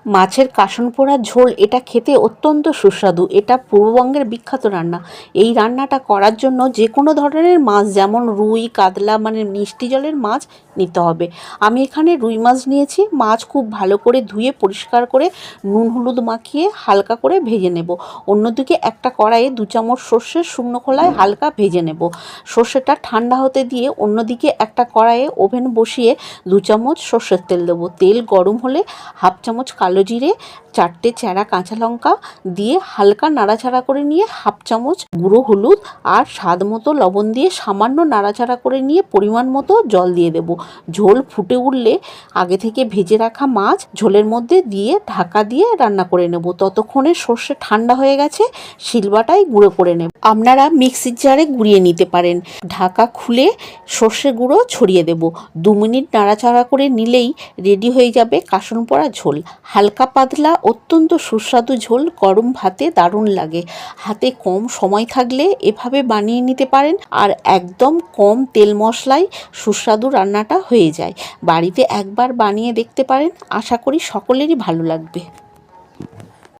মাছের কাসন পোড়া ঝোল এটা খেতে অত্যন্ত সুস্বাদু। এটা পূর্ববঙ্গের বিখ্যাত রান্না। এই রান্নাটা করার জন্য যে কোনো ধরনের মাছ, যেমন রুই, কাতলা, মানে মিষ্টি জলের মাছ নিতে হবে। আমি এখানে রুই মাছ নিয়েছি। মাছ খুব ভালো করে ধুয়ে পরিষ্কার করে নুন হলুদ মাখিয়ে হালকা করে ভেজে নেব। অন্যদিকে একটা কড়াইয়ে 2 চামচ সর্ষের শুকনো খোলায় হালকা ভেজে নেব। সর্ষেটা ঠান্ডা হতে দিয়ে অন্যদিকে একটা কড়াইয়ে ওভেন বসিয়ে 2 চামচ সর্ষের তেল দেবো। তেল গরম হলে হাফ চামচ কালো জিরে, 4টে চেরা কাঁচা লঙ্কা দিয়ে হালকা নাড়াচাড়া করে নিয়ে হাফ চামচ গুঁড়ো হলুদ আর স্বাদ মতো লবণ দিয়ে সামান্য নাড়াচাড়া করে নিয়ে পরিমাণ মতো জল দিয়ে দেব। ঝোল ফুটে উঠলে আগে থেকে ভেজে রাখা মাছ ঝোলের মধ্যে দিয়ে ঢাকা দিয়ে রান্না করে নেব। ততক্ষণে সর্ষে ঠান্ডা হয়ে গেছে, শিলবাটায় গুঁড়ো করে নেব। আপনারা মিক্সির জারে গুঁড়িয়ে নিতে পারেন। ঢাকা খুলে সর্ষে গুঁড়ো ছড়িয়ে দেব। 2 মিনিট নাড়াচাড়া করে নিলেই রেডি হয়ে যাবে কাসন পোড়া ঝোল। হালকা পাতলা অত্যন্ত সুস্বাদু ঝোল গরম ভাতে দারুণ লাগে। হাতে কম সময় থাকলে এভাবে বানিয়ে নিতে পারেন, আর একদম কম তেল মশলায় সুস্বাদু রান্নাটা হয়ে যায়। বাড়িতে একবার বানিয়ে দেখতে পারেন, আশা করি সকলেরই ভালো লাগবে।